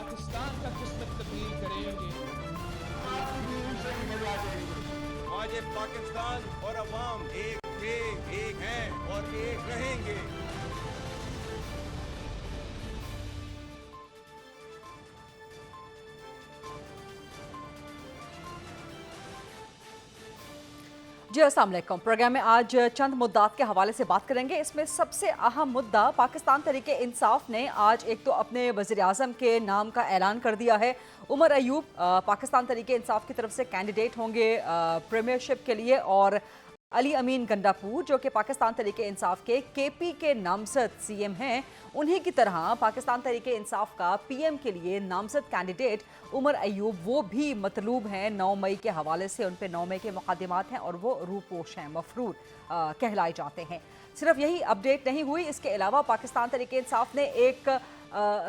पाकिस्तान का किस्मत तब्दील करेंगे। आज ये पाकिस्तान और अवाम एक थे, एक हैं और एक रहेंगे। जी अस्सलाम वालेकुम। प्रोग्राम में आज चंद मुद्दात के हवाले से बात करेंगे। इसमें सबसे अहम मुद्दा पाकिस्तान तहरीके इंसाफ ने आज एक तो अपने वज़ीर आज़म के नाम का ऐलान कर दिया है। उमर अयूब पाकिस्तान तहरीके इंसाफ की तरफ से कैंडिडेट होंगे प्रीमियरशिप के लिए, और अली अमीन गंडापुर जो कि पाकिस्तान तहरीके इंसाफ के केपी के नामजद सीएम हैं, उन्हीं की तरह पाकिस्तान तहरीके इंसाफ का पीएम के लिए नामजद कैंडिडेट उमर अयूब वो भी मतलूब हैं। 9 मई के हवाले से उन पे 9 मई के मुकदमात हैं और वो रूपोश हैं, मफरूर कहलाए जाते हैं। सिर्फ यही अपडेट नहीं हुई, इसके अलावा पाकिस्तान तहरीके इंसाफ ने एक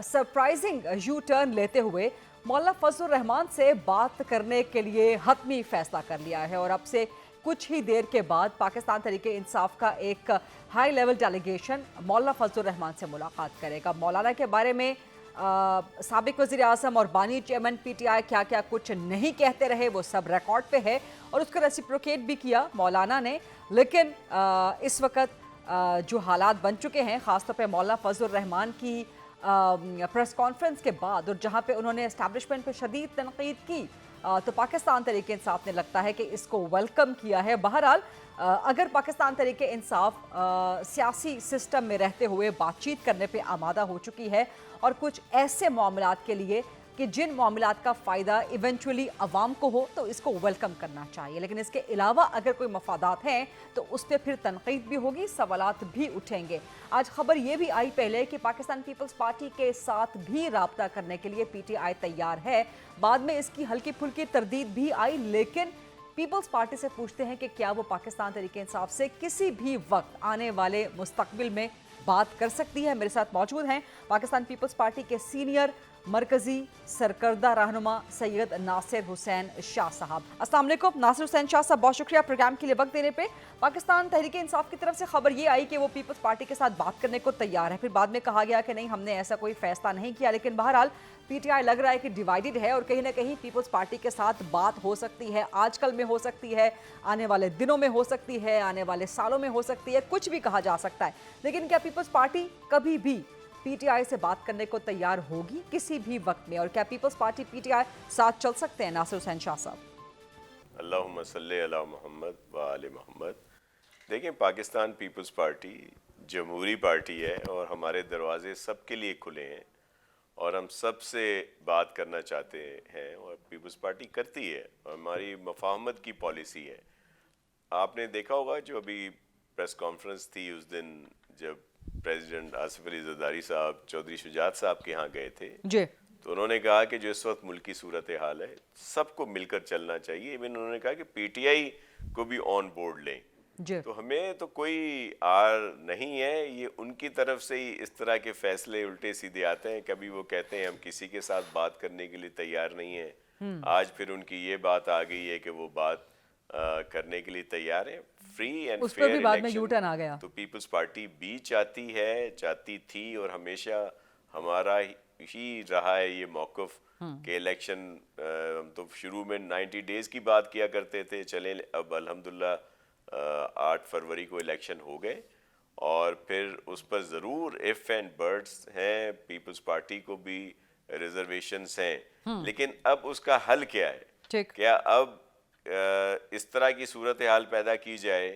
सरप्राइजिंग यू टर्न लेते हुए मौलाना फजलुर रहमान से बात करने के लिए हतमी फैसला कर लिया है, और अब से कुछ ही देर के बाद पाकिस्तान तहरीके इंसाफ का एक हाई लेवल डेलीगेशन मौलाना फजलुर रहमान से मुलाकात करेगा। मौलाना के बारे में साबिक वज़ीर आज़म और बानी चेयरमैन पीटीआई क्या क्या कुछ नहीं कहते रहे, वो सब रिकॉर्ड पे है, और उसको रेसिप्रोकेट भी किया मौलाना ने। लेकिन इस वक्त जो हालात बन चुके हैं, ख़ासतौर पे मौलाना फजलुर रहमान की प्रेस कॉन्फ्रेंस के बाद, और जहाँ पे उन्होंने एस्टैब्लिशमेंट पे शदीद तनकीद की, तो पाकिस्तान तहरीके इंसाफ ने लगता है कि इसको वेलकम किया है। बहरहाल अगर पाकिस्तान तहरीके इंसाफ सियासी सिस्टम में रहते हुए बातचीत करने पे आमादा हो चुकी है, और कुछ ऐसे मामलात के लिए कि जिन मामलात का फ़ायदा इवेंचुअली अवाम को हो, तो इसको वेलकम करना चाहिए। लेकिन इसके अलावा अगर कोई मफादात हैं तो उस पर फिर तनकीद भी होगी, सवालात भी उठेंगे। आज खबर ये भी आई पहले कि पाकिस्तान पीपल्स पार्टी के साथ भी राब्ता करने के लिए पीटीआई तैयार है। बाद में इसकी हल्की फुल्की तरदीद भी आई, लेकिन पीपल्स पार्टी से पूछते हैं कि क्या वो पाकिस्तान तहरीके इंसाफ से किसी भी वक्त आने वाले मुस्तकबिल में बात कर सकती है। मेरे साथ मौजूद हैं पाकिस्तान पीपल्स पार्टी के सीनियर मरकजी सरकर्दा रहनुमा सैयद नासिर हुसैन शाह साहब। अस्सलाम वालेकुम नासिर हुसैन शाह साहब, बहुत शुक्रिया प्रोग्राम के लिए वक्त देने पे। पाकिस्तान तहरीके इंसाफ की तरफ से खबर ये आई कि वो पीपल्स पार्टी के साथ बात करने को तैयार है, फिर बाद में कहा गया कि नहीं, हमने ऐसा कोई फैसला नहीं किया। लेकिन बहरहाल पीटीआई लग रहा है कि डिवाइडेड है, और कहीं ना कहीं पीपल्स पार्टी के साथ बात हो सकती है, आजकल में हो सकती है, आने वाले दिनों में हो सकती है, आने वाले सालों में हो सकती है, कुछ भी कहा जा सकता है। लेकिन क्या पीपल्स पार्टी कभी भी पीटीआई से बात करने को तैयार होगी किसी भी वक्त में, और क्या पीपल्स पार्टी पीटीआई साथ चल सकते हैं? नासिर हुसैन शाह साहब। अल्लाहुम्मा सल्ली अला मोहम्मद व आले मोहम्मद। देखें, पाकिस्तान पीपल्स पार्टी जमहूरी पार्टी है और हमारे दरवाजे सबके लिए खुले हैं, और हम सब से बात करना चाहते हैं, और पीपल्स पार्टी करती है, और हमारी मफाहमत की पॉलिसी है। आपने देखा होगा जो अभी प्रेस कॉन्फ्रेंस थी उस दिन, जब प्रेसिडेंट आसिफ अली ज़रदारी साहब चौधरी शुजात साहब के यहाँ गए थे जी, तो उन्होंने कहा कि जो इस वक्त मुल्क की सूरत हाल है, सबको मिलकर चलना चाहिए। इवन उन्होंने कहा कि पीटीआई को भी ऑन बोर्ड लें जी। तो हमें तो कोई आर नहीं है, ये उनकी तरफ से ही इस तरह के फैसले उल्टे सीधे आते हैं। कभी वो कहते हैं हम किसी के साथ बात करने के लिए तैयार नहीं है, आज फिर उनकी ये बात आ गई है कि वो बात करने के लिए तैयार है। फ्री एंड फेयर इलेक्शन आ गया तो पीपल्स पार्टी भी चाहती थी, और हमेशा हमारा ही रहा है ये मौक़िफ़ कि इलेक्शन, हम तो शुरू में 90 डेज़ की बात किया करते थे, चलें अब अल्हम्दुलिल्लाह 8 फरवरी को इलेक्शन हो गए, और फिर उस पर ज़रूर इफ़ एंड बर्ड्स हैं, पीपल्स पार्टी को भी रिजर्वेशंस हैं, लेकिन अब उसका हल क्या है? क्या अब इस तरह की सूरत हाल पैदा की जाए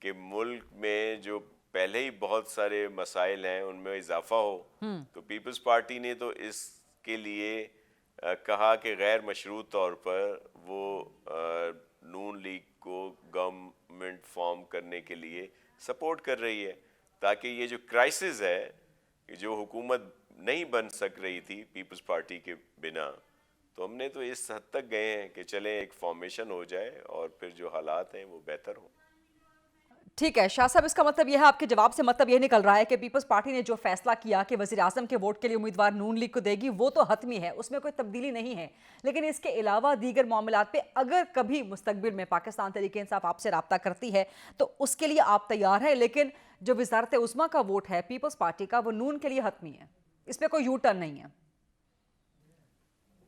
कि मुल्क में जो पहले ही बहुत सारे मसाइल हैं उनमें इजाफा हो? तो पीपल्स पार्टी ने तो इसके लिए कहा कि गैर मशरूत तौर पर वो नून लीग को गवर्नमेंट फॉर्म करने के लिए सपोर्ट कर रही है, ताकि ये जो क्राइसिस है, जो हुकूमत नहीं बन सक रही थी पीपल्स पार्टी के बिना, तो हमने तो इस हद तक गए हैं कि चलें एक फॉर्मेशन हो जाए और फिर जो हालात हैं वो बेहतर हो। ठीक है शाह साहब, इसका मतलब यह है, आपके जवाब से मतलब यह निकल रहा है कि पीपल्स पार्टी ने जो फैसला किया कि वज़ीर आज़म के वोट के लिए उम्मीदवार नून लीग को देगी, वो तो हतमी है, उसमें कोई तब्दीली नहीं है। लेकिन इसके अलावा दीगर मामलात पे अगर कभी मुस्तकबिल में पाकिस्तान तहरीके इंसाफ आपसे रब्ता करती है तो उसके लिए आप तैयार हैं, लेकिन जो वज़ारत उज़्मा का वोट है पीपल्स पार्टी का, वो नून के लिए हतमी है, इसमें कोई यू टर्न नहीं है।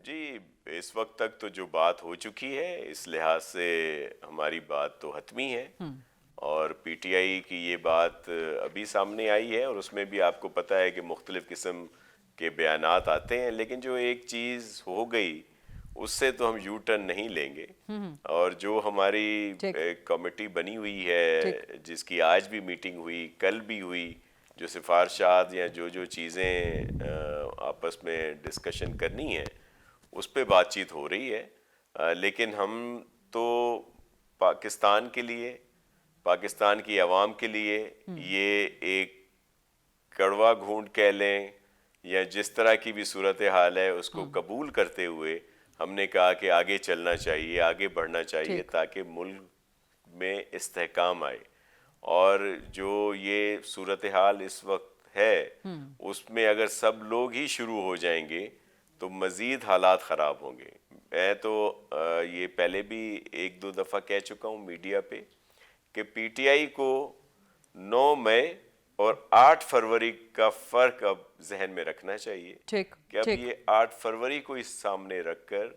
جی اس وقت تک تو جو بات ہو چکی ہے اس لحاظ سے ہماری بات تو حتمی ہے، اور پی ٹی آئی کی یہ بات ابھی سامنے آئی ہے، اور اس میں بھی آپ کو پتہ ہے کہ مختلف قسم کے بیانات آتے ہیں، لیکن جو ایک چیز ہو گئی اس سے تو ہم یو ٹرن نہیں لیں گے، اور جو ہماری کمیٹی بنی ہوئی ہے جس کی آج بھی میٹنگ ہوئی، کل بھی ہوئی، جو سفارشات یا جو چیزیں آپس میں ڈسکشن کرنی ہے اس پہ بات چیت ہو رہی ہے، لیکن ہم تو پاکستان کے لیے، پاکستان کی عوام کے لیے یہ ایک کڑوا گھونٹ کہہ لیں یا جس طرح کی بھی صورتحال ہے اس کو قبول کرتے ہوئے ہم نے کہا کہ آگے چلنا چاہیے، آگے بڑھنا چاہیے تاکہ ملک میں استحکام آئے، اور جو یہ صورتحال اس وقت ہے اس میں اگر سب لوگ ہی شروع ہو جائیں گے تو مزید حالات خراب ہوں گے۔ میں تو یہ پہلے بھی ایک دو دفعہ کہہ چکا ہوں میڈیا پہ کہ پی ٹی آئی کو 9 مئی اور 8 فروری کا فرق اب ذہن میں رکھنا چاہیے کہ اب یہ 8 فروری کو اس سامنے رکھ کر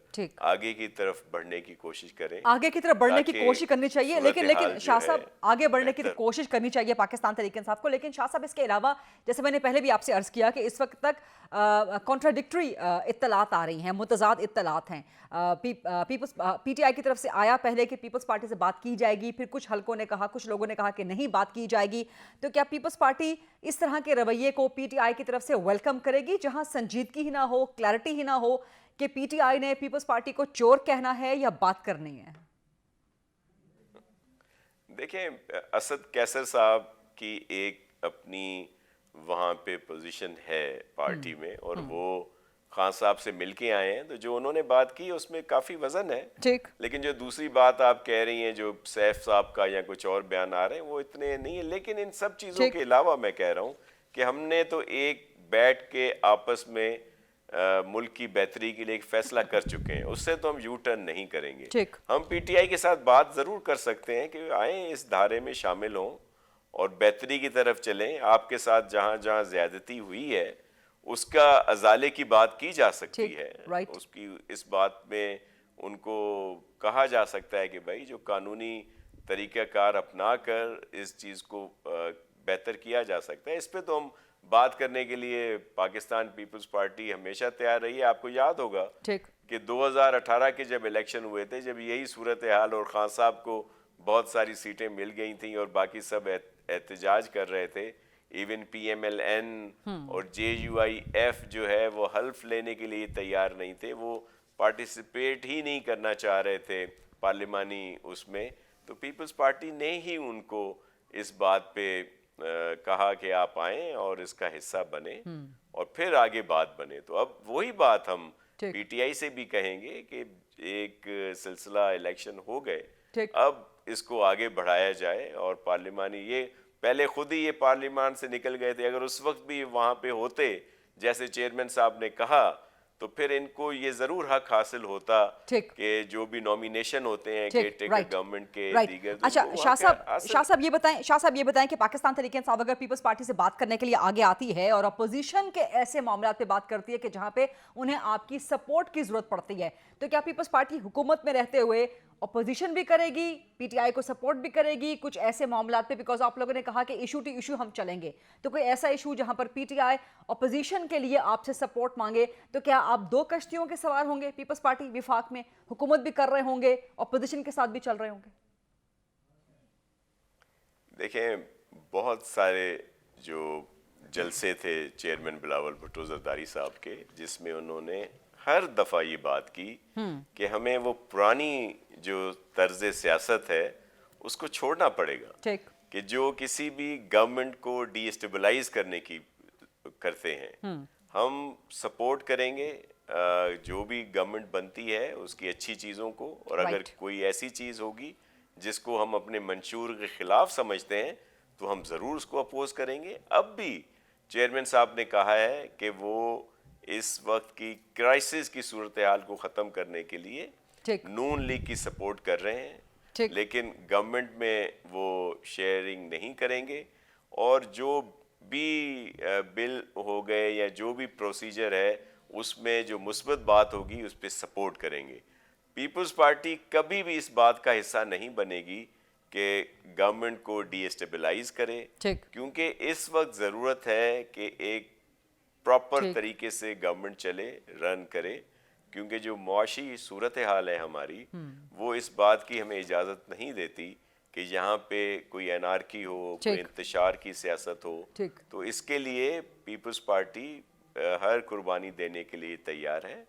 آگے کی طرف بڑھنے کی کوشش کریں، آگے کی طرف بڑھنے کی کوشش کرنی چاہیے، لیکن شاہ صاحب آگے بڑھنے کی کوشش کرنی چاہیے پاکستان تحریک انصاف کو، لیکن شاہ صاحب اس کے علاوہ جیسے میں نے پہلے بھی آپ سے عرض کیا کہ اس وقت تک کانٹراڈکٹری اطلاعات آ رہی ہیں، متضاد اطلاعات ہیں، پی ٹی آئی کی طرف سے آیا پہلے کہ پیپلز پارٹی سے بات کی جائے گی، پھر کچھ حلقوں نے کہا، کچھ لوگوں نے کہا کہ نہیں بات کی جائے گی، تو کیا پیپلز پارٹی اس طرح کے رویے کو پی ٹی آئی کی طرف سے ویلکم کرے گی جہاں سنجیدگی ہی نہ ہو، کلیئرٹی ہی نہ ہو کہ پی ٹی آئی نے پیپلز پارٹی کو چور کہنا ہے یا بات کرنی ہے؟ دیکھیں اسد کیسر صاحب کی ایک اپنی وہاں پہ پوزیشن ہے پارٹی میں، اور وہ خان صاحب سے مل کے آئے ہیں، تو جو انہوں نے بات کی اس میں کافی وزن ہے، لیکن جو دوسری بات آپ کہہ رہی ہیں جو سیف صاحب کا یا کچھ اور بیان آ رہے ہیں وہ اتنے نہیں ہیں، لیکن ان سب چیزوں کے علاوہ میں کہہ رہا ہوں کہ ہم نے تو ایک بیٹھ کے آپس میں ملک کی بہتری کے لیے ایک فیصلہ کر چکے ہیں، اس سے تو ہم یو ٹرن نہیں کریں گے۔ ہم پی ٹی آئی کے ساتھ بات ضرور کر سکتے ہیں کہ آئیں اس دھارے میں شامل ہوں اور بہتری کی طرف چلیں، آپ کے ساتھ جہاں جہاں زیادتی ہوئی ہے اس کا ازالے کی بات کی جا سکتی ہے، اس کی اس بات میں ان کو کہا جا سکتا ہے کہ بھائی جو قانونی طریقہ کار اپنا کر اس چیز کو بہتر کیا جا سکتا ہے، اس پہ تو ہم بات کرنے کے لیے پاکستان پیپلز پارٹی ہمیشہ تیار رہی ہے۔ آپ کو یاد ہوگا کہ 2018 کے جب الیکشن ہوئے تھے، جب یہی صورتحال اور خان صاحب کو بہت ساری سیٹیں مل گئی تھیں اور باقی سب احتجاج کر رہے تھے، even P M L N اور جے یو آئی ایف جو ہے وہ حلف لینے کے لیے تیار نہیں تھے، وہ پارٹیسپیٹ ہی نہیں کرنا چاہ رہے تھے پارلیمانی اس میں، تو پیپلز پارٹی نے ہی ان کو اس بات پہ کہا کہ آپ آئیں اور اس کا حصہ بنیں اور پھر آگے بات بنے۔ تو اب وہی بات ہم پی ٹی آئی سے بھی کہیں گے کہ ایک سلسلہ الیکشن ہو گئے، اب اس کو آگے بڑھایا جائے، اور پارلیمانی یہ پہلے خود ہی یہ پارلیمان سے نکل گئے تھے، اگر اس وقت بھی وہاں پہ ہوتے جیسے چیئرمین صاحب نے کہا تو پھر ان کو یہ ضرور حق حاصل ہوتا کہ جو بھی نومینیشن ہوتے ہیں کیئر ٹیکر گورنمنٹ کے دیگر۔ اچھا شاہ صاحب یہ بتائیں کہ پاکستان تحریک انصاف اگر پیپلز پارٹی سے بات کرنے کے لیے آگے آتی ہے اور اپوزیشن کے ایسے معاملات پہ بات کرتی ہے کہ جہاں پہ انہیں آپ کی سپورٹ کی ضرورت پڑتی ہے، تو کیا پیپلز پارٹی حکومت میں رہتے ہوئے اپوزیشن بھی کرے گی، پی ٹی آئی کو سپورٹ بھی کرے گی کچھ ایسے معاملات پہ؟ بیکاز آپ لوگوں نے کہا کہ ایشو ٹو ایشو ہم چلیں گے، تو کوئی ایسا ایشو جہاں پر پی ٹی آئی اپوزیشن کے لیے آپ سے سپورٹ مانگے تو کیا آپ دو کشتیوں کے سوار ہوں گے؟ پیپلز پارٹی وفاق میں حکومت بھی کر رہے ہوں گے، اپوزیشن کے ساتھ بھی چل رہے ہوں گے؟ دیکھیں بہت سارے جو جلسے تھے چیئرمین بلاول بھٹو زرداری صاحب کے، جس میں انہوں نے ہر دفعہ یہ بات کی کہ ہمیں وہ پرانی جو طرز سیاست ہے اس کو چھوڑنا پڑے گا، کہ جو کسی بھی گورنمنٹ کو ڈی اسٹیبلائز کرنے کی کرتے ہیں، ہم سپورٹ کریں گے جو بھی گورنمنٹ بنتی ہے اس کی اچھی چیزوں کو، اور اگر کوئی ایسی چیز ہوگی جس کو ہم اپنے منشور کے خلاف سمجھتے ہیں تو ہم ضرور اس کو اپوز کریں گے۔ اب بھی چیئرمین صاحب نے کہا ہے کہ وہ اس وقت کی کرائسس کی صورتحال کو ختم کرنے کے لیے نون لیگ کی سپورٹ کر رہے ہیں، لیکن گورنمنٹ میں وہ شیئرنگ نہیں کریں گے، اور جو بھی بل ہو گئے یا جو بھی پروسیجر ہے اس میں جو مثبت بات ہوگی اس پہ سپورٹ کریں گے. پیپلز پارٹی کبھی بھی اس بات کا حصہ نہیں بنے گی کہ گورنمنٹ کو ڈی اسٹیبلائز کرے, کیونکہ اس وقت ضرورت ہے کہ ایک پراپر طریقے سے گورنمنٹ چلے, رن کرے, کیونکہ جو معاشی صورتحال ہے ہماری وہ اس بات کی ہمیں اجازت نہیں دیتی کہ یہاں پہ کوئی انارکی ہو, کوئی انتشار کی سیاست ہو. تو اس کے لیے پیپلز پارٹی ہر قربانی دینے کے لیے تیار ہے,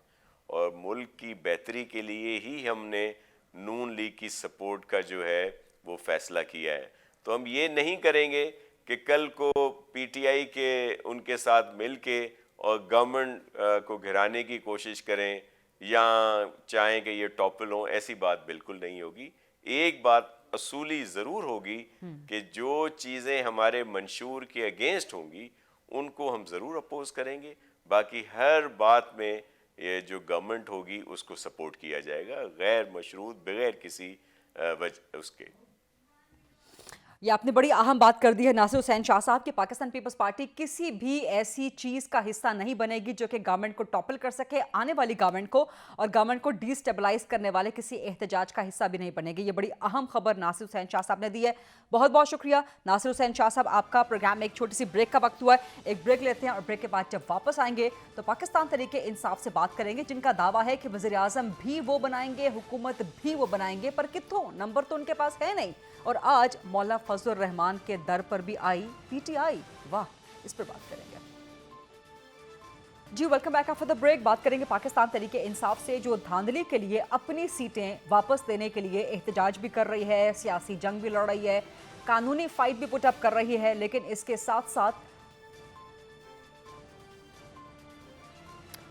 اور ملک کی بہتری کے لیے ہی ہم نے نون لیگ کی سپورٹ کا جو ہے وہ فیصلہ کیا ہے. تو ہم یہ نہیں کریں گے کہ کل کو پی ٹی آئی کے ان کے ساتھ مل کے اور گورنمنٹ کو گھرانے کی کوشش کریں یا چاہیں کہ یہ ٹاپل ہوں, ایسی بات بالکل نہیں ہوگی. ایک بات اصولی ضرور ہوگی کہ جو چیزیں ہمارے منشور کے اگینسٹ ہوں گی ان کو ہم ضرور اپوز کریں گے. باقی ہر بات میں یہ جو گورنمنٹ ہوگی اس کو سپورٹ کیا جائے گا, غیر مشروط, بغیر کسی وجہ اس کے. یہ آپ نے بڑی اہم بات کر دی ہے ناصر حسین شاہ صاحب کہ پاکستان پیپلز پارٹی کسی بھی ایسی چیز کا حصہ نہیں بنے گی جو کہ گورنمنٹ کو ٹاپل کر سکے, آنے والی گورنمنٹ کو, اور گورنمنٹ کو ڈی اسٹیبلائز کرنے والے کسی احتجاج کا حصہ بھی نہیں بنے گی. یہ بڑی اہم خبر ناصر حسین شاہ صاحب نے دی ہے. بہت بہت شکریہ ناصر حسین شاہ صاحب. آپ کا پروگرام میں ایک چھوٹی سی بریک کا وقت ہوا ہے, ایک بریک لیتے ہیں اور بریک کے بعد جب واپس آئیں گے تو پاکستان تحریک انصاف سے بات کریں گے, جن کا دعویٰ ہے کہ وزیر اعظم بھی وہ بنائیں گے, حکومت بھی وہ بنائیں گے, پر کتوں, نمبر تو ان کے پاس ہے نہیں. اور آج مولانا فضل الرحمان کے در پر بھی آئی پی ٹی آئی. واہ, اس پر بات کریں گے. جی welcome back after the break. بات کریں گے پاکستان تحریک انصاف سے, جو دھاندلی کے لیے اپنی سیٹیں واپس دینے کے لیے احتجاج بھی کر رہی ہے, سیاسی جنگ بھی لڑ رہی ہے, قانونی فائٹ بھی پٹ اپ کر رہی ہے, لیکن اس کے ساتھ ساتھ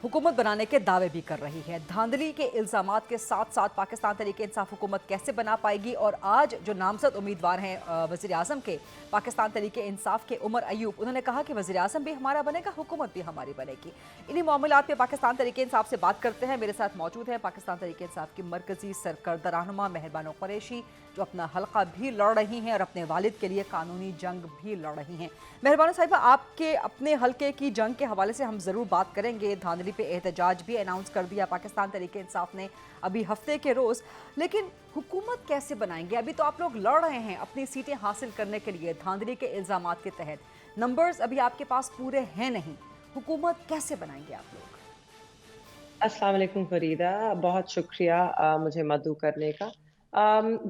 حکومت بنانے کے دعوے بھی کر رہی ہے. دھاندلی کے الزامات کے ساتھ ساتھ پاکستان تحریک انصاف حکومت کیسے بنا پائے گی؟ اور آج جو نامزد امیدوار ہیں وزیر اعظم کے پاکستان تحریک انصاف کے, عمر ایوب, انہوں نے کہا کہ وزیر اعظم بھی ہمارا بنے گا, حکومت بھی ہماری بنے گی. انہی معاملات پہ پاکستان تحریک انصاف سے بات کرتے ہیں. میرے ساتھ موجود ہیں پاکستان تحریک انصاف کی مرکزی سرکردہ رہنما مہربانو قریشی, جو اپنا حلقہ بھی لڑ رہی ہیں اور اپنے والد کے لیے قانونی جنگ بھی لڑ رہی ہیں. مہربانو صاحبہ, آپ کے اپنے حلقے کی جنگ کے حوالے سے ہم ضرور بات کریں گے. دھاندلی پہ احتجاج بھی اناؤنس کر دیا پاکستان تحریک انصاف نے ابھی ہفتے کے روز, لیکن حکومت کیسے بنائیں گے؟ ابھی تو آپ لوگ لڑ رہے ہیں اپنی سیٹیں حاصل کرنے کے لیے دھاندلی کے الزامات کے تحت, نمبرز ابھی آپ کے پاس پورے ہیں نہیں, حکومت کیسے بنائیں گے آپ لوگ؟ السلام علیکم فریدہ, بہت شکریہ مجھے مدعو کرنے کا.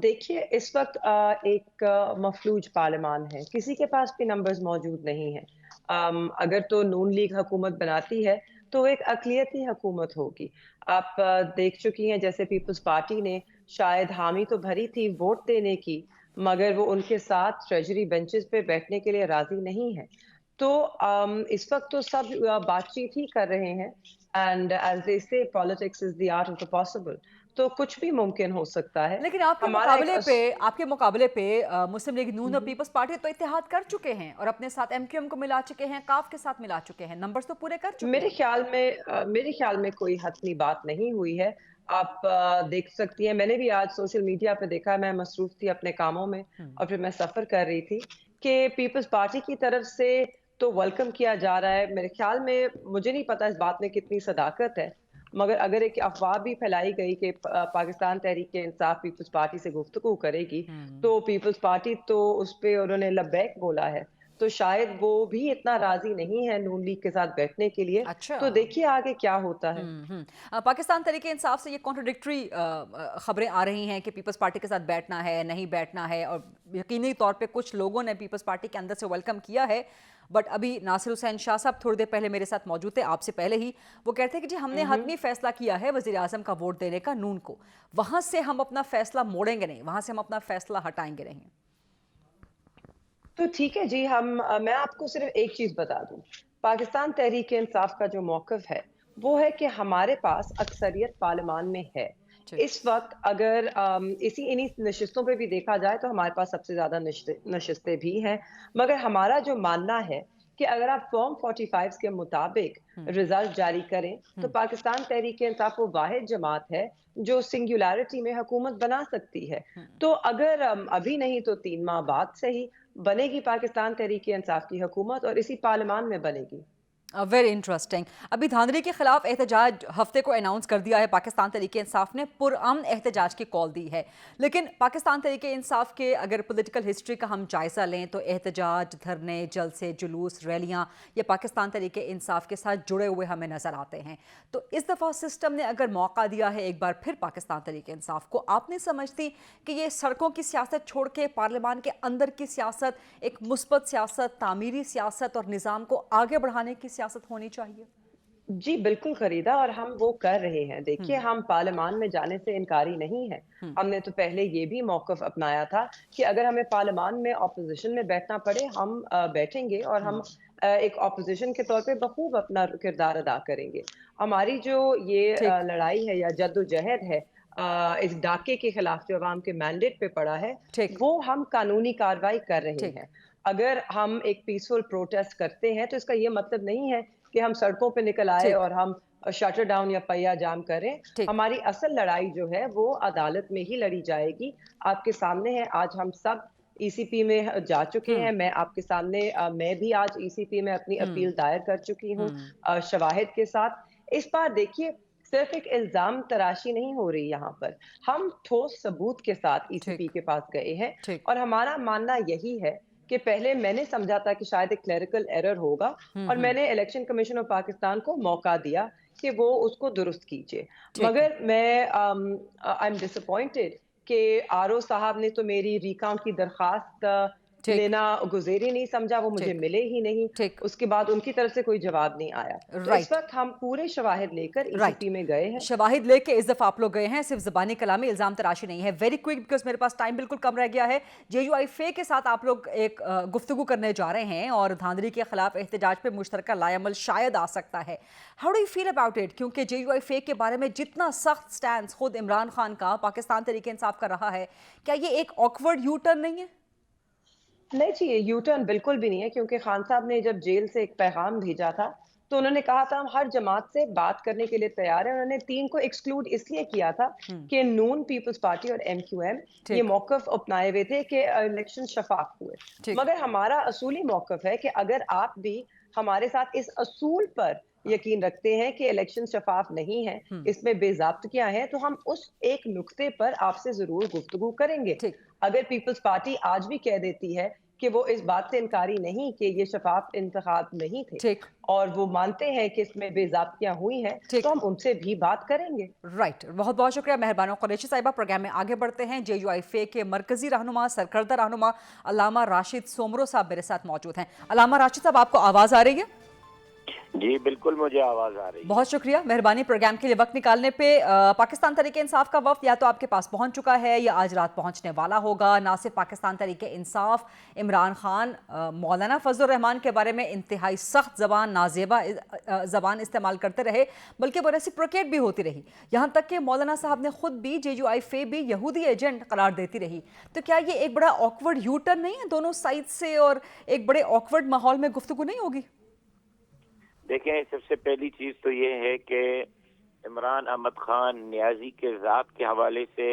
دیکھیے, اس وقت ایک مفلوج پارلیمان ہے, کسی کے پاس بھی نمبرز موجود نہیں ہیں. اگر تو نون لیگ حکومت بناتی ہے تو ایک اقلیتی حکومت ہوگی. آپ دیکھ چکی ہیں جیسے پیپلز پارٹی نے شاید حامی تو بھری تھی ووٹ دینے کی, مگر وہ ان کے ساتھ ٹریجری بینچز پہ بیٹھنے کے لیے راضی نہیں ہے. تو اس وقت تو سب بات چیت ہی کر رہے ہیں, اینڈ ایز دے سے politics is the art of the possible, تو کچھ بھی ممکن ہو سکتا ہے. لیکن آپ کے مقابلے پہ مسلم لیگ نون اور پیپلز پارٹی تو اتحاد کر چکے ہیں اور اپنے ساتھ ایم کیو ایم کو ملا چکے ہیں, کاف کے ساتھ ملا چکے ہیں, نمبرز تو پورے کر چکے ہیں. میرے خیال میں کوئی حتمی بات نہیں ہوئی ہے. آپ دیکھ سکتی ہیں, میں نے بھی آج سوشل میڈیا پہ دیکھا, میں مصروف تھی اپنے کاموں میں اور پھر میں سفر کر رہی تھی, کہ پیپلز پارٹی کی طرف سے تو ویلکم کیا جا رہا ہے. میرے خیال میں, مجھے نہیں پتا اس بات میں کتنی صداقت ہے, مگر اگر ایک افواہ بھی پھیلائی گئی کہ پاکستان تحریک انصاف پیپلز پارٹی سے گفتگو کرے گی, تو پیپلز پارٹی تو اس پہ انہوں نے لبیک بولا ہے, تو شاید وہ بھی اتنا راضی نہیں ہے نون لیگ کے ساتھ بیٹھنے کے لیے. تو دیکھیے آگے کیا ہوتا ہے. پاکستان تحریک انصاف سے یہ کانٹرڈکٹری خبریں آ رہی ہیں کہ پیپلز پارٹی کے ساتھ بیٹھنا ہے, نہیں بیٹھنا ہے, اور یقینی طور پہ کچھ لوگوں نے پیپلز پارٹی کے اندر سے ویلکم کیا ہے. بٹ ابھی ناصر حسین شاہ صاحب تھوڑی دیر پہلے میرے ساتھ موجود تھے, آپ سے پہلے ہی, وہ کہتے ہیں کہ جی ہم نے حتمی فیصلہ کیا ہے وزیر اعظم کا ووٹ دینے کا نون کو, وہاں سے ہم اپنا فیصلہ موڑیں گے نہیں, وہاں سے ہم اپنا فیصلہ ہٹائیں گے نہیں. تو ٹھیک ہے جی, میں آپ کو صرف ایک چیز بتا دوں, پاکستان تحریک انصاف کا جو موقف ہے وہ ہے کہ ہمارے پاس اکثریت پارلیمان میں ہے. اس وقت اگر انہی نشستوں پہ بھی دیکھا جائے تو ہمارے پاس سب سے زیادہ نشستیں بھی ہیں, مگر ہمارا جو ماننا ہے کہ اگر آپ فارم 45 کے مطابق رزلٹ جاری کریں تو پاکستان تحریک انصاف وہ واحد جماعت ہے جو سنگولیرٹی میں حکومت بنا سکتی ہے. تو اگر ابھی نہیں تو 3 ماہ بعد سے ہی بنے گی پاکستان تحریک انصاف کی حکومت, اور اسی پارلیمان میں بنے گی. Very interesting. अभी धांधली के खिलाफ एहतजाज हफ्ते को अनाउंस कर दिया है पाकिस्तान तहरीक इंसाफ ने, पुरअमन एहतजाज की कॉल दी है। लेकिन पाकिस्तान तहरीक इंसाफ के अगर पॉलिटिकल हिस्ट्री का हम जायज़ा लें तो एहतजाज, धरने, जलसे, जुलूस, रैलियाँ ये पाकिस्तान तहरीक इंसाफ के साथ जुड़े हुए हमें नज़र आते हैं। तो इस दफ़ा सिस्टम ने अगर मौका दिया है एक बार फिर पाकिस्तान तहरीक इंसाफ को, आप नहीं समझती कि ये सड़कों की सियासत छोड़ के पार्लियामान के अंदर की सियासत, एक मुस्बत सियासत, तामीरी सियासत और निज़ाम को आगे बढ़ाने की सियासत होनी चाहिए? जी, बिल्कुल खरीदा और हम वो कर रहे हैं। देखिए, हम पार्लियामान में जाने से इनकारी नहीं हैं। हमने तो पहले ये भी मौक़िफ़ अपनाया था कि अगर हमें पार्लियामान में ऑपोज़िशन में बैठना पड़े, हम बैठेंगे और हम एक ऑपोज़िशन के तौर पे बख़ूब अपना किरदार अदा करेंगे। हमारी जो ये ठीक। लड़ाई है या जद्दोजहद है इस डाके के खिलाफ जो अवाम के मैंडेट पे पड़ा है, ठीक। वो हम कानूनी कार्रवाई कर रहे ठीक। हैं। अगर हम एक पीसफुल प्रोटेस्ट करते हैं, तो इसका ये मतलब नहीं है कि हम सड़कों पे निकल आए ठीक। और हम शटर डाउन या पहिया जाम करें। ठीक। हमारी असल लड़ाई जो है वो अदालत में ही लड़ी जाएगी। आपके सामने है, आज हम सब ईसीपी में जा चुके हैं। मैं आपके सामने मैं भी आज ईसीपी में अपनी अपील दायर कर चुकी हूँ शवाहिद के साथ। इस बार देखिए, सिर्फ एक इल्ज़ाम तराशी नहीं हो रही यहाँ पर। हम ठोस सबूत के साथ ईसीपी के पास गए हैं ठीक। और हमारा मानना यही है कि पहले मैंने समझा था कि शायद एक क्लेरिकल एरर होगा और मैंने इलेक्शन कमीशन ऑफ पाकिस्तान को मौका दिया कि वो उसको दुरुस्त कीजिए। मगर मैं आई एम डिसअपॉइंटेड कि आरओ साहब ने तो मेरी रिकाउंट की दरखास्त ठीक। लेना गुज़ेरी नहीं समझा, वो मुझे ठीक। मिले ही नहीं। ठीक। उसके बाद उनकी तरफ से कोई जवाब नहीं आया। तो इस राइट। वक़्त हम पूरे शवाहिद लेकर राइट। ईसीपी में गए हैं। शवाहिद लेके इस दफ़ा आप लोग गए हैं, सिर्फ ज़बानी कलामी, इल्ज़ाम तराशी नहीं है। वेरी क्विक, बिकॉज मेरे पास टाइम बिल्कुल कम रह गया है। JUIFA के साथ आप लोग एक गुफ्तगू करने जा रहे हैं और धांधली के खिलाफ एहतजाज पे मुश्तरका लाएअमल शायद आ सकता है। How do you feel about it? क्योंकि JUIFA के बारे में जितना सख्त स्टैंड खुद इमरान खान का पाकिस्तान तहरीक इंसाफ का रहा है, क्या ये एक ऑकवर्ड यू टर्न नहीं है? नहीं जी, ये यू टर्न बिल्कुल भी नहीं है, क्योंकि खान साहब ने जब जेल से एक पैगाम भेजा था, तो उन्होंने कहा था हम हर जमात से बात करने के लिए तैयार हैं। उन्होंने 3 को एक्सक्लूड इसलिए किया था कि नून पीपल्स पार्टी और MQM ये मौक़िफ़ अपनाए हुए थे कि इलेक्शन शफ़ाफ़ हुए। मगर हमारा असूली मौक़िफ़ है कि अगर आप भी हमारे साथ इस असूल पर यकीन रखते हैं कि इलेक्शन शफ़ाफ़ नहीं है, इसमें बेज़ाब्तियाँ हैं, तो हम उस एक नुक्ते पर आपसे ज़रूर गुफ्तगू करेंगे। अगर पीपल्स पार्टी आज भी कह देती है कि वो इस बात से इनकारी नहीं कि ये शफ़ाफ़ इंतखाब नहीं थे और वो मानते हैं कि इसमें बेज़ाब्तियाँ हुई हैं, तो हम उनसे भी बात करेंगे। राइट। बहुत बहुत शुक्रिया मेहरबान कुरैशी साहिबा। प्रोग्राम में आगे बढ़ते हैं। JUIFA के मरकजी रहनुमा, सरकर्दा रहनुमा अल्लामा राशिद सोमरो साहब मेरे साथ मौजूद हैं। अल्लामा राशिद साहब, आपको आवाज़ आ रही है? जी बिल्कुल, मुझे आवाज़ आ रही है। बहुत शुक्रिया मेहरबानी प्रोग्राम के लिए वक्त निकालने पे। पाकिस्तान तहरीक इंसाफ का वफ्द या तो आपके पास पहुंच चुका है या आज रात पहुंचने वाला होगा। ना सिर्फ पाकिस्तान तहरीक इंसाफ, इमरान खान मौलाना फजलुर रहमान के बारे में इंतहाई सख्त ज़बान, नाजेबा ज़बान इस्तेमाल करते रहे, बल्कि वो रेसिप्रोकेट भी होती रही। यहाँ तक कि मौलाना साहब ने खुद भी JUIFA भी यहूदी एजेंट करार देती रही। तो क्या ये एक बड़ा ऑकवर्ड यू टर्न नहीं है दोनों साइड से और एक बड़े ऑकवर्ड माहौल में गुफ्तगू नहीं होगी? देखें, सबसे पहली चीज़ तो ये है कि इमरान अहमद खान नियाज़ी के ज़ात के हवाले से,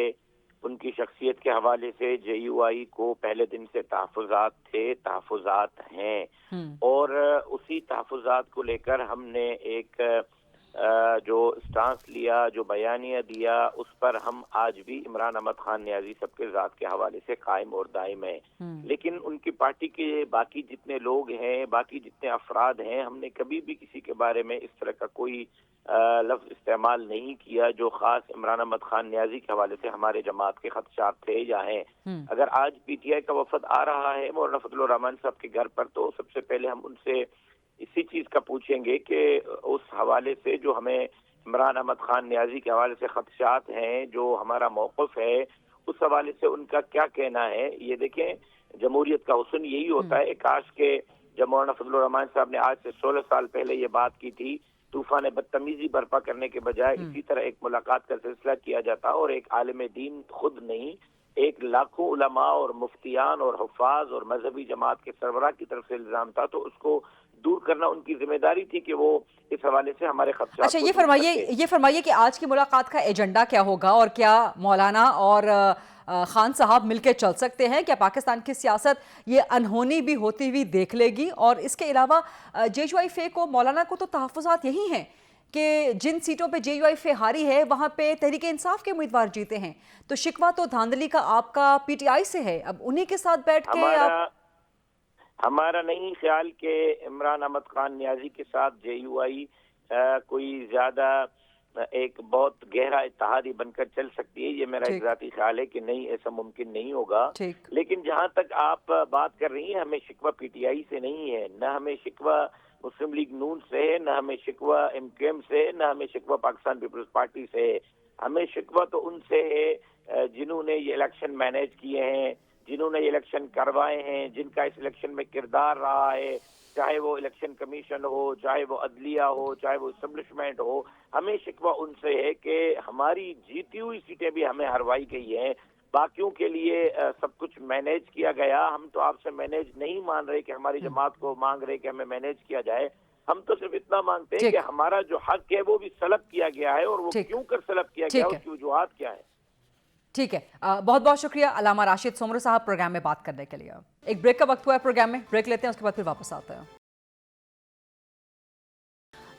उनकी शख्सियत के हवाले से JUI को पहले दिन से तहफ़्फ़ुज़ात थे, तहफ़्फ़ुज़ात हैं और उसी तहफ़्फ़ुज़ात को लेकर हमने एक जो स्टांस लिया, जो बयानिया दिया, उस पर हम आज भी इमरान अहमद खान नियाज़ी सबके ज़ात के हवाले से कायम और दायम है। लेकिन उनकी पार्टी के बाकी जितने लोग हैं, बाकी जितने अफराद हैं, हमने कभी भी किसी के बारे में इस तरह का कोई लफ्ज़ इस्तेमाल नहीं किया जो ख़ास इमरान अहमद खान नियाज़ी के हवाले से हमारे जमात के खदशात थे या हैं। अगर आज PTI का वफ़द आ रहा है मौलाना फजलुर रहमान साहब के घर पर, तो सबसे पहले हम उनसे इसी चीज़ का पूछेंगे कि उस हवाले से जो हमें इमरान अहमद खान नियाज़ी के हवाले से खदशात हैं, जो हमारा मौक़िफ़ है, उस हवाले से उनका क्या कहना है। ये देखें, जमहूरियत का हुस्न यही होता है। काश के जब मौलाना फजलुर रहमान साहब ने आज से 16 साल पहले ये बात की थी, तूफ़ान बदतमीज़ी बर्पा करने के बजाय इसी तरह एक मुलाकात का सिलसिला किया जाता और एक आलिम दीन खुद नहीं, एक लाखों उलमा और मुफ्तियान और हुफ़ाज़ और मजहबी जमात के सरबराह की तरफ से इल्ज़ाम था, तो उसको दूर करना उनकी जिम्मेदारी थी कि वो इस हवाले से हमारे खदशात। अच्छा, ये फरमाइए कि आज की मुलाकात का एजेंडा क्या होगा और क्या मौलाना और خان صاحب مل کے چل سکتے ہیں؟ کیا پاکستان کی سیاست یہ انہونی بھی ہوتی ہوئی دیکھ لے گی؟ اور اس کے علاوہ جے یو آئی فے کو، مولانا کو تو تحفظات یہی ہیں کہ جن سیٹوں پہ جے یو آئی فے ہاری ہے وہاں پہ تحریک انصاف کے امیدوار جیتے ہیں، تو شکوہ تو دھاندلی کا آپ کا پی ٹی آئی سے ہے، اب انہی کے ساتھ بیٹھ کے ہمارا نہیں خیال کہ عمران احمد خان نیازی کے ساتھ جے یو آئی کوئی زیادہ ایک بہت گہرا اتحادی بن کر چل سکتی ہے. یہ میرا ایک ذاتی خیال ہے کہ نہیں، ایسا ممکن نہیں ہوگا. لیکن جہاں تک آپ بات کر رہی ہیں، ہمیں شکوہ پی ٹی آئی سے نہیں ہے، نہ ہمیں شکوہ مسلم لیگ نون سے ہے، نہ ہمیں شکوہ ایم کیو ایم سے، نہ ہمیں شکوہ پاکستان پیپلز پارٹی سے ہے. ہمیں شکوہ تو ان سے ہے جنہوں نے یہ الیکشن مینیج کیے ہیں، جنہوں نے یہ الیکشن کروائے ہیں، جن کا اس الیکشن میں کردار رہا ہے، چاہے وہ الیکشن کمیشن ہو، چاہے وہ عدلیہ ہو، چاہے وہ اسٹیبلشمنٹ ہو. ہمیں شکوہ ان سے ہے کہ ہماری جیتی ہوئی سیٹیں بھی ہمیں ہروائی گئی ہیں، باقیوں کے لیے سب کچھ مینیج کیا گیا. ہم تو آپ سے مینیج نہیں مان رہے کہ ہماری جماعت کو مانگ رہے کہ ہمیں مینیج کیا جائے. ہم تو صرف اتنا مانگتے ہیں کہ ہمارا جو حق ہے وہ بھی سلب کیا گیا ہے، اور وہ کیوں کر سلب کیا گیا، اس کی وجوہات کیا ہے. ٹھیک ہے، بہت بہت شکریہ علامہ راشد سومرو صاحب پروگرام میں بات کرنے کے لیے. ایک بریک کا وقت ہوا ہے پروگرام میں، بریک لیتے ہیں، اس کے بعد پھر واپس آتے ہیں.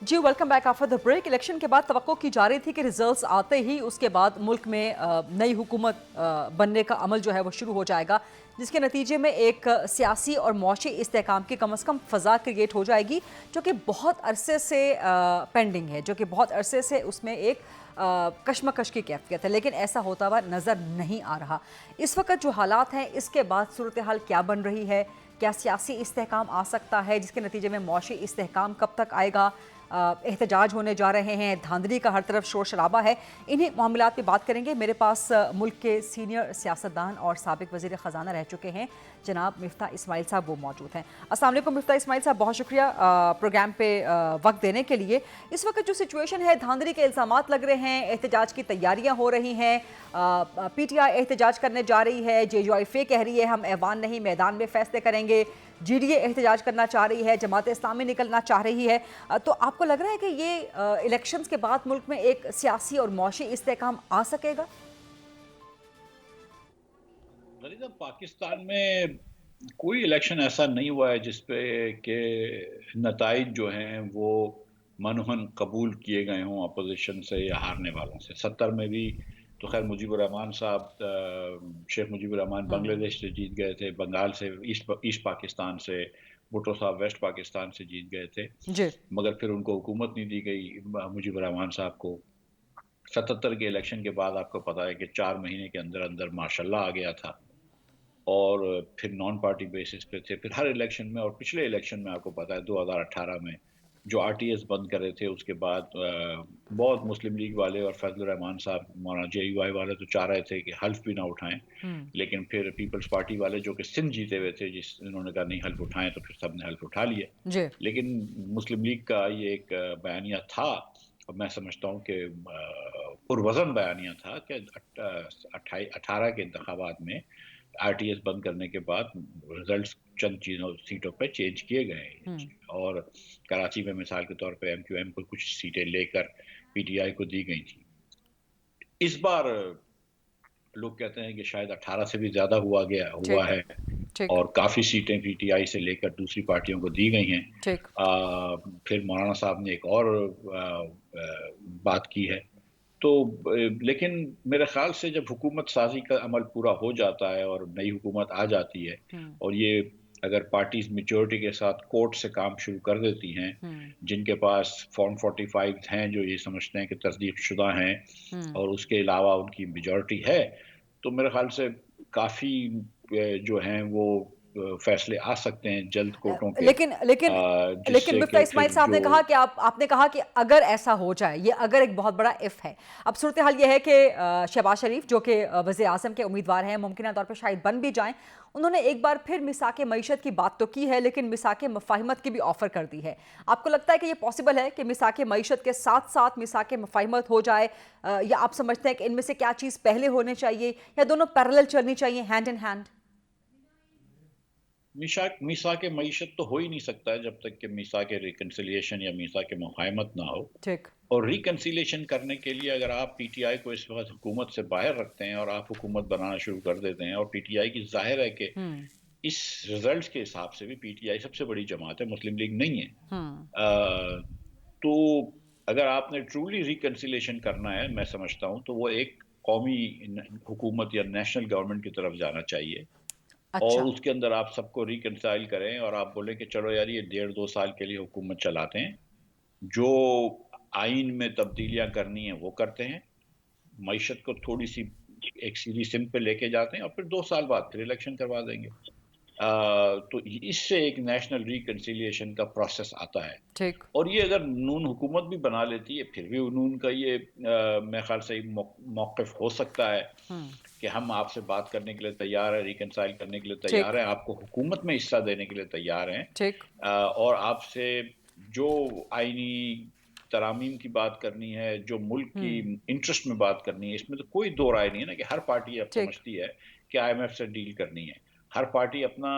جی welcome back after the break. Election کے بعد توقع کی جا رہی تھی کہ ریزلٹس آتے ہی اس کے بعد ملک میں نئی حکومت بننے کا عمل جو ہے وہ شروع ہو جائے گا، جس کے نتیجے میں ایک سیاسی اور معاشی استحکام کی کم از کم فضا کریٹ ہو جائے گی، جو کہ بہت عرصے سے پینڈنگ ہے، جو کہ بہت عرصے سے اس میں ایک کشمکش کی کیفیت ہے. لیکن ایسا ہوتا ہوا نظر نہیں آ رہا. اس وقت جو حالات ہیں، اس کے بعد صورتحال کیا بن رہی ہے؟ کیا سیاسی استحکام آ سکتا ہے، جس کے نتیجے میں معاشی استحکام کب تک آئے گا؟ احتجاج ہونے جا رہے ہیں، دھاندلی کا ہر طرف شور شرابہ ہے. انہی معاملات پہ بات کریں گے. میرے پاس ملک کے سینئر سیاستدان اور سابق وزیر خزانہ رہ چکے ہیں جناب مفتاح اسماعیل صاحب، وہ موجود ہیں. السلام علیکم مفتاح اسماعیل صاحب، بہت شکریہ پروگرام پہ وقت دینے کے لیے. اس وقت جو سچویشن ہے، دھاندلی کے الزامات لگ رہے ہیں، احتجاج کی تیاریاں ہو رہی ہیں، پی ٹی آئی احتجاج کرنے جا رہی ہے، جے یو آئی فے کہہ رہی ہے ہم ایوان نہیں میدان میں فیصلے کریں گے، جی ڈی اے احتجاج کرنا چاہ رہی ہے، جماعت اسلامی نکلنا چاہ رہی ہے. تو آپ کو لگ رہا ہے کہ یہ الیکشنز کے بعد ملک میں ایک سیاسی اور معاشی استحکام آ سکے گا؟ غریزہ، پاکستان میں کوئی الیکشن ایسا نہیں ہوا ہے جس پہ کہ نتائج جو ہیں وہ منوہن قبول کیے گئے ہوں اپوزیشن سے یا ہارنے والوں سے. 70 میں بھی تو خیر مجیب الرحمان صاحب، شیخ مجیب الرحمان بنگلہ دیش سے جیت گئے تھے، بنگال سے، ایسٹ پاکستان سے، بھٹو صاحب ویسٹ پاکستان سے جیت گئے تھے، مگر پھر ان کو حکومت نہیں دی گئی مجیب الرحمان صاحب کو. 77 کے الیکشن کے بعد آپ کو پتا ہے کہ 4 مہینے کے اندر اندر ماشاء اللہ آ گیا تھا، اور پھر نان پارٹی بیسس پہ تھے. پھر ہر الیکشن میں، اور پچھلے الیکشن میں آپ کو پتا ہے 2018 میں جو آر ٹی ایس بند کرے تھے، اس کے بعد بہت مسلم لیگ والے اور فضل الرحمان صاحب، مولانا جے یو آئی والے تو چاہ رہے تھے کہ حلف بھی نہ اٹھائیں، لیکن پھر پیپلز پارٹی والے جو کہ سندھ جیتے ہوئے تھے، انہوں نے کہا نہیں حلف اٹھائیں، تو پھر سب نے حلف اٹھا لیا. لیکن مسلم لیگ کا یہ ایک بیانیہ تھا، اور میں سمجھتا ہوں کہ پروزن بیانیہ تھا، کہ 18 کے انتخابات میں آر ٹی ایس بند کرنے کے بعد رزلٹس چند سیٹوں پہ چینج کیے گئے، اور کراچی میں مثال کے طور پہ ایم کیو ایم کو کچھ سیٹیں لے کر پی ٹی آئی کو دی گئی تھی. اس بار لوگ کہتے ہیں کہ شاید 18 سے بھی زیادہ ہوا ہے، اور کافی سیٹیں پی ٹی آئی سے لے کر دوسری پارٹیوں کو دی گئی ہیں. پھر مولانا صاحب نے ایک اور بات کی ہے. تو لیکن میرے خیال سے جب حکومت سازی کا عمل پورا ہو جاتا ہے اور نئی حکومت آ جاتی ہے، اور یہ اگر پارٹیز میجورٹی کے ساتھ کورٹ سے کام شروع کر دیتی ہیں، جن کے پاس فارم 45 ہیں جو یہ سمجھتے ہیں کہ تصدیق شدہ ہیں، اور اس کے علاوہ ان کی میجورٹی ہے، تو میرے خیال سے کافی جو ہیں وہ فیصلے آ سکتے ہیں جلد کورٹوں کے. لیکن مفتاح اسماعیل صاحب نے کہا کہ آپ نے کہا کہ اگر ایسا ہو جائے، یہ اگر ایک بہت بڑا اف ہے. اب صورتحال یہ ہے کہ شہباز شریف جو کہ وزیر اعظم کے امیدوار ہیں، ممکنہ طور پر شاید بن بھی جائیں، انہوں نے ایک بار پھر میثاق معیشت کی بات تو کی ہے، لیکن میثاق مفاہمت کی بھی آفر کر دی ہے. آپ کو لگتا ہے کہ یہ پاسبل ہے کہ میثاق معیشت کے ساتھ ساتھ میثاق مفاہمت ہو جائے، یا آپ سمجھتے ہیں کہ ان میں سے کیا چیز پہلے ہونے چاہیے، یا دونوں پیرالل چلنی چاہیے، ہینڈ ان ہینڈ؟ मीसाक मईशत तो हो ही नहीं सकता है जब तक कि मीसाक रिकन्सिलिएशन या मीसाक मुफाहमत ना हो। ठीक। और रिकन्सिलिएशन करने के लिए अगर आप पीटीआई को इस वक्त हुकूमत से बाहर रखते हैं और आप हुकूमत बनाना शुरू कर देते हैं, और पीटीआई की जाहिर है कि इस रिजल्ट्स के हिसाब से भी पीटीआई सबसे बड़ी जमात है, मुस्लिम लीग नहीं है। तो अगर आपने ट्रूली रिकन्सिलिएशन करना है, मैं समझता हूँ तो वो एक कौमी हुकूमत या नेशनल गवर्नमेंट की तरफ जाना चाहिए। अच्छा। और उसके अंदर आप सबको रिकन्साइल करें और आप बोलें कि चलो यार ये 1.5-2 साल के लिए हुकूमत चलाते हैं, जो आइन में तब्दीलियां करनी है वो करते हैं, मईशत को थोड़ी सी एक सीधी सिम पे लेके जाते हैं और फिर 2 साल बाद फिर इलेक्शन करवा देंगे। तो इससे एक नेशनल रिकन्सिलिएशन का प्रोसेस आता है। ठीक। और ये अगर नून हुकूमत भी बना लेती है फिर भी नून का ये मेरे ख्याल से मौक़िफ़ हो सकता है कि हम आपसे बात करने के लिए तैयार हैं, रिकन्साइल करने के लिए तैयार हैं, आपको हुकूमत में हिस्सा देने के लिए तैयार हैं। ठीक। और आपसे जो आईनी तरामीम की बात करनी है, जो मुल्क की इंटरेस्ट में बात करनी है, इसमें तो कोई दो राय नहीं है ना कि हर पार्टी अब समझती है कि आईएमएफ से डील करनी है। हर पार्टी अपना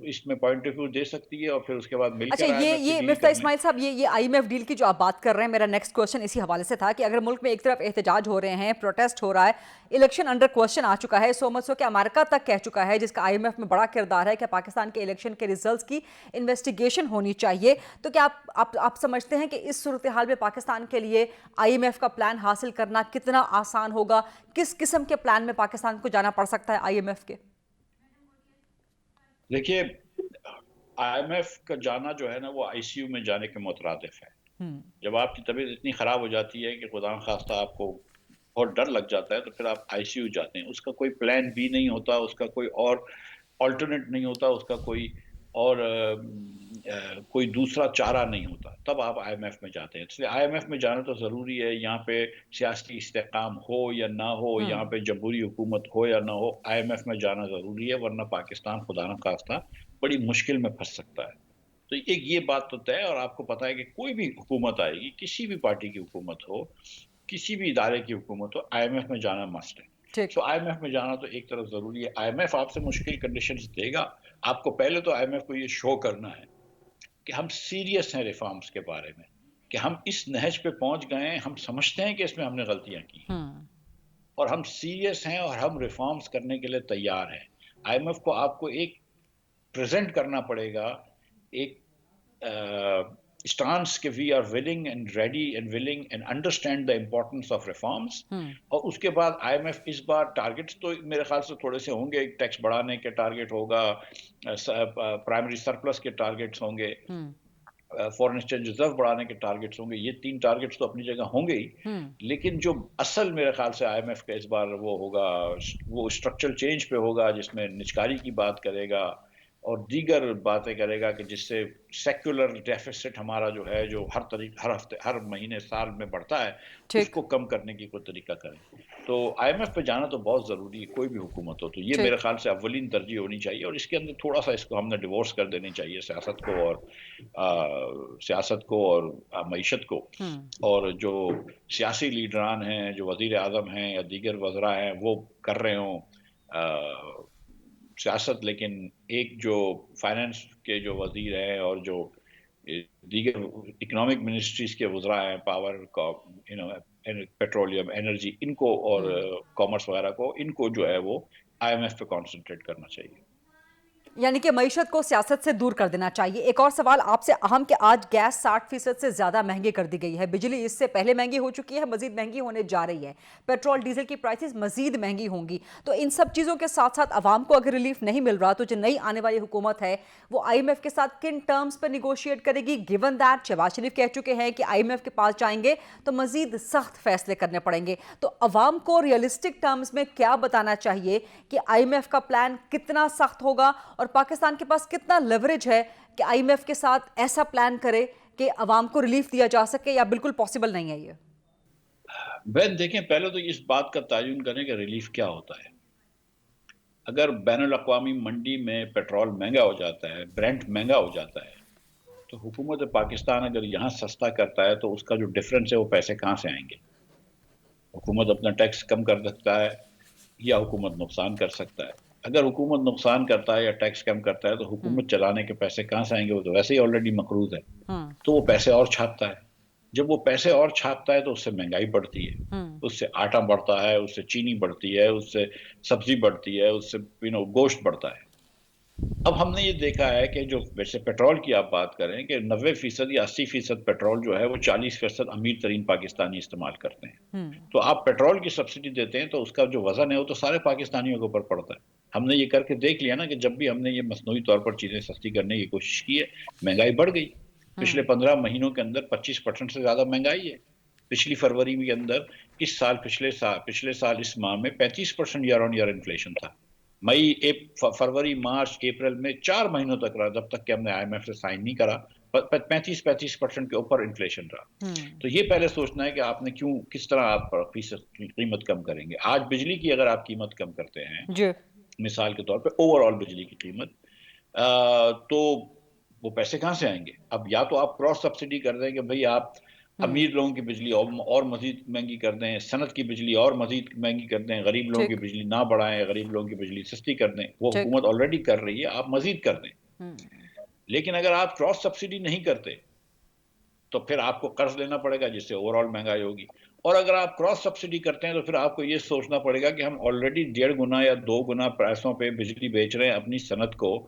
इसमें पॉइंट ऑफ व्यू दे सकती है और फिर उसके बाद मिलकर अच्छा, ये मिफ्ता इस्माइल साहब, ये आईएमएफ डील की जो आप बात कर रहे हैं, मेरा नेक्स्ट क्वेश्चन इसी हवाले से था कि अगर मुल्क में एक तरफ एहतजाज हो रहे हैं, प्रोटेस्ट हो रहा है, इलेक्शन अंडर क्वेश्चन आ चुका है, सो मच सो कि अमेरिका तक कह चुका है, जिसका आईएमएफ में बड़ा किरदार है कि पाकिस्तान के इलेक्शन के रिजल्ट्स की इन्वेस्टिगेशन होनी चाहिए, तो क्या आप समझते हैं कि इस सूरत हाल में पाकिस्तान के लिए आईएमएफ का प्लान हासिल करना कितना आसान होगा? किस किस्म के प्लान में पाकिस्तान को जाना पड़ सकता है आईएमएफ के? देखिए, आईएमएफ का जाना जो है ना वो आईसीयू में जाने के मुतरादिफ है। जब आपकी तबीयत इतनी खराब हो जाती है कि खुदा खास्ता आपको बहुत डर लग जाता है तो फिर आप आईसीयू जाते हैं। उसका कोई प्लान बी नहीं होता, उसका कोई और अल्टरनेट नहीं होता, उसका कोई और कोई दूसरा चारा नहीं होता, तब आप आईएमएफ में जाते हैं। इसलिए आईएमएफ में जाना तो ज़रूरी है। यहाँ पे सियासी इस्तेकाम हो या ना हो, यहाँ पे जमहूरी हुकूमत हो या ना हो, आईएमएफ में जाना ज़रूरी है, वरना पाकिस्तान खुदा न खास्ता बड़ी मुश्किल में फंस सकता है। तो एक ये बात तो तय है। और आपको पता है कि कोई भी हुकूमत आएगी, किसी भी पार्टी की हुकूमत हो, किसी भी इदारे की हुकूमत हो, आईएमएफ में जाना मस्ट है। तो आईएमएफ में जाना तो एक तरफ ज़रूरी है। आईएमएफ आपसे मुश्किल कंडीशंस देगा। आपको पहले तो आईएमएफ को ये शो करना है कि हम सीरियस हैं रिफॉर्म्स के बारे में, कि हम इस नहज पे पहुंच गए हैं, हम समझते हैं कि इसमें हमने गलतियां की और हम सीरियस हैं और हम रिफॉर्म्स करने के लिए तैयार हैं। आईएमएफ को आपको एक प्रेजेंट करना पड़ेगा, एक स्टांस कि we are willing and ready and willing and understand the importance of reforms. और उसके बाद आईएमएफ इस बार टारगेट्स तो मेरे ख्याल से थोड़े से होंगे। एक टैक्स बढ़ाने के टारगेट होगा, प्राइमरी सरप्लस के टारगेट्स होंगे, फॉरेन एक्सचेंज रिजर्व बढ़ाने के टारगेट्स होंगे। ये 3 टारगेट्स तो अपनी जगह होंगे ही, लेकिन जो असल मेरे ख्याल से आईएमएफ का इस बार वो होगा, वो स्ट्रक्चरल चेंज पे होगा, जिसमें निजकारी की बात करेगा और दीगर बातें करेगा कि जिससे सेक्युलर डेफिसिट हमारा जो है, जो हर हफ्ते, हर महीने, साल में बढ़ता है, उसको कम करने की कोई तरीका करें। तो आईएमएफ पे जाना तो बहुत ज़रूरी है, कोई भी हुकूमत हो। तो ये मेरे ख्याल से अव्वलीन तरजीह होनी चाहिए और इसके अंदर थोड़ा सा इसको हमने डिवोर्स कर देनी चाहिए, सियासत को और मईशत को। और जो सियासी लीडरान हैं, जो वज़ीर आज़म हैं या दीगर वज़रा हैं, वो कर रहे हों सियासत, लेकिन एक जो फाइनेंस के जो वज़ीर हैं और जो दीगर इकोनॉमिक मिनिस्ट्रीज़ के वज़रा हैं, पावर का, पेट्रोलियम, एनर्जी, इनको और कॉमर्स वगैरह को, इनको जो है वो आईएमएफ पे कॉन्सेंट्रेट करना चाहिए। यानी कि मईशत को सियासत से दूर कर देना चाहिए। एक और सवाल आपसे अहम कि आज गैस 60% से ज़्यादा महंगी कर दी गई है, बिजली इससे पहले महंगी हो चुकी है, मजीद महंगी होने जा रही है, पेट्रोल डीजल की प्राइसेस मजीद महंगी होंगी। तो इन सब चीज़ों के साथ साथ आवाम को अगर रिलीफ नहीं मिल रहा तो जो नई आने वाली हुकूमत है वो आईएमएफ के साथ किन टर्म्स पर निगोशिएट करेगी, गिवन दैट शहबाज शरीफ कह चुके हैं कि आईएमएफ के पास जाएंगे तो मजीद सख्त फैसले करने पड़ेंगे। तो आवाम को रियलिस्टिक टर्म्स में क्या बताना चाहिए कि आईएमएफ का प्लान कितना सख्त होगा और पाकिस्तान के पास कितना लेवरेज है कि आईएमएफ के साथ ऐसा प्लान करे कि अवाम को रिलीफ दिया जा सके, या बिल्कुल पॉसिबल नहीं है ये? बहन देखें, पहले तो इस बात का तयन करें कि रिलीफ क्या होता है। अगर बैनुल-अक़वामी मंडी में पेट्रोल महंगा हो जाता है, ब्रेंट महंगा हो जाता है, तो हुकूमत पाकिस्तान अगर यहाँ सस्ता करता है तो उसका जो डिफरेंस है वो पैसे कहाँ से आएंगे? हुकूमत अपना टैक्स कम कर सकता है या हुकूमत नुकसान कर सकता है। अगर हुकूमत नुकसान करता है या टैक्स कम करता है तो हुकूमत चलाने के पैसे कहाँ से आएंगे? वो तो वैसे ही ऑलरेडी मकरूज है, तो वो पैसे और छापता है। जब वो पैसे और छापता है तो उससे महंगाई बढ़ती है, उससे आटा बढ़ता है, उससे चीनी बढ़ती है, उससे सब्जी बढ़ती है, उससे गोश्त बढ़ता है। अब हमने ये देखा है कि जो वैसे पेट्रोल की आप बात करें कि 90% या 80% पेट्रोल जो है वो 40% अमीर तरीन पाकिस्तानी इस्तेमाल करते हैं। तो आप पेट्रोल की सब्सिडी देते हैं तो उसका जो वजन है वो तो सारे पाकिस्तानियों के ऊपर पड़ता है। हमने ये करके देख लिया ना कि जब भी हमने ये मसनूई तौर पर चीजें सस्ती करने की कोशिश की है, महंगाई बढ़ गई। पिछले 15 महीनों के अंदर 25% से ज्यादा महंगाई है। पिछली फरवरी के अंदर इस साल पिछले साल इस माह में 35% ईयर ऑन ईयर इन्फ्लेशन था। मई फरवरी मार्च अप्रैल में 4 महीनों तक रहा, जब तक कि हमने IMF से साइन नहीं करा। 35% के ऊपर इन्फ्लेशन रहा। तो ये पहले सोचना है कि आपने किस तरह आप कीमत कम करेंगे। आज बिजली की अगर आप कीमत कम करते हैं जी। मिसाल के तौर पे ओवरऑल बिजली की कीमत, तो वो पैसे कहाँ से आएंगे? अब या तो आप क्रॉस सब्सिडी कर दें कि भाई आप अमीर लोगों की बिजली और मजीद महंगी कर दें, सनत की बिजली और मजीद महंगी कर दें, गरीब लोगों की ठीक। बिजली ना बढ़ाएं, गरीब लोगों की बिजली सस्ती कर दें। वो ठीक। हुकूमत ऑलरेडी कर रही है, आप मजीद कर दें। लेकिन अगर आप क्रॉस सब्सिडी नहीं करते तो फिर आपको कर्ज लेना पड़ेगा, जिससे ओवरऑल महंगाई होगी। और अगर आप क्रॉस सब्सिडी करते हैं तो फिर आपको ये सोचना पड़ेगा कि हम ऑलरेडी 1.5 गुना या 2 गुना पैसों पे बिजली बेच रहे हैं अपनी सनत को,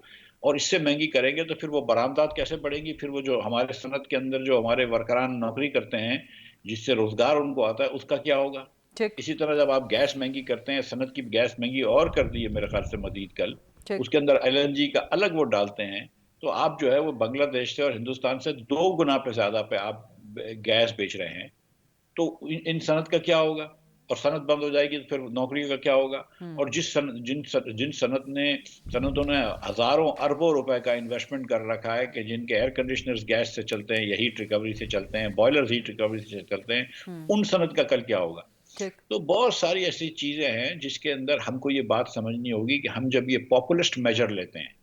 और इससे महंगी करेंगे तो फिर वो बरामदात कैसे बढ़ेगी? फिर वो जो हमारे सनत के अंदर जो हमारे वर्करान नौकरी करते हैं, जिससे रोजगार उनको आता है, उसका क्या होगा? ठीक। इसी तरह जब आप गैस महंगी करते हैं, सनत की गैस महंगी और कर दी है मेरे ख्याल से मजीद कल, ठीक। उसके अंदर LNG का अलग वो डालते हैं, तो आप जो है वो बांग्लादेश से और हिंदुस्तान से 2 गुना पे ज्यादा पे आप गैस बेच रहे हैं। तो इन सनत का क्या होगा? और सनत बंद हो जाएगी तो फिर नौकरियों का क्या होगा? और जिन सनतों ने हजारों अरबों रुपए का इन्वेस्टमेंट कर रखा है, कि जिनके एयर कंडीशनर्स गैस से चलते हैं या हीट रिकवरी से चलते हैं, बॉयलर्स हीट रिकवरी से चलते हैं, उन सनत का कल क्या होगा? ठीक। तो बहुत सारी ऐसी चीजें हैं जिसके अंदर हमको ये बात समझनी होगी कि हम जब ये पॉपुलिस्ट मेजर लेते हैं,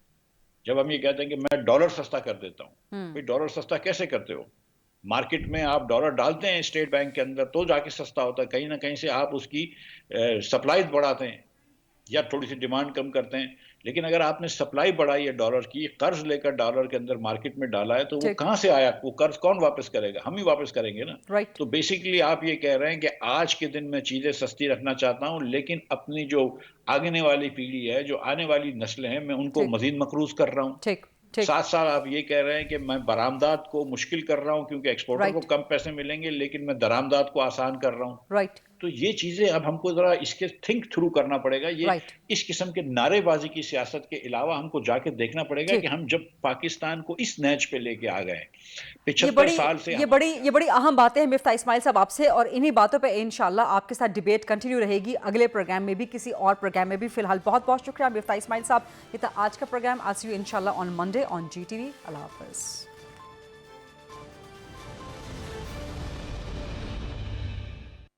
जब हम ये कहते हैं कि मैं डॉलर सस्ता कर देता हूँ, भाई डॉलर सस्ता कैसे करते हो? मार्केट में आप डॉलर डालते हैं स्टेट बैंक के अंदर तो जाके सस्ता होता है। कहीं ना कहीं से आप उसकी सप्लाई बढ़ाते हैं या थोड़ी सी डिमांड कम करते हैं। लेकिन अगर आपने सप्लाई बढ़ाई है डॉलर की, कर्ज लेकर डॉलर के अंदर मार्केट में डाला है, तो वो ठीक। कहाँ से आया? वो कर्ज कौन वापस करेगा? हम ही वापस करेंगे ना। राइट। तो बेसिकली आप ये कह रहे हैं कि आज के दिन मैं चीजें सस्ती रखना चाहता हूँ, लेकिन अपनी जो आगे वाली पीढ़ी है, जो आने वाली नस्लें हैं, मैं उनको ठीक। मजीद मकरूज कर रहा हूँ। ठीक। ठीक। साथ साथ आप ये कह रहे हैं कि मैं बरामदात को मुश्किल कर रहा हूं क्योंकि एक्सपोर्टर को राइट। कम पैसे मिलेंगे, लेकिन मैं दरामदात को आसान कर रहा हूं। राइट। तो ये चीजें अब हमको जरा इसके थिंक थ्रू करना पड़ेगा। ये राइट। इस किस्म के नारेबाजी की सियासत के अलावा हमको जाके देखना पड़ेगा ठीक। कि हम जब पाकिस्तान को इस नैच पे लेके आ गए, ये 75 साल से ये बड़ी अहम बातें हैं मिफ्ता इस्माइल साहब आपसे, और इन्हीं बातों पे इंशाल्लाह आपके साथ डिबेट कंटिन्यू रहेगी अगले प्रोग्राम में भी, किसी और प्रोग्राम में भी। फिलहाल बहुत बहुत शुक्रिया मिफ्ता इस्माइल साहब। ये था आज का प्रोग्राम। आई सी यू इंशाल्लाह ऑन मंडे ऑन GTV। अल्लाह हाफिज़।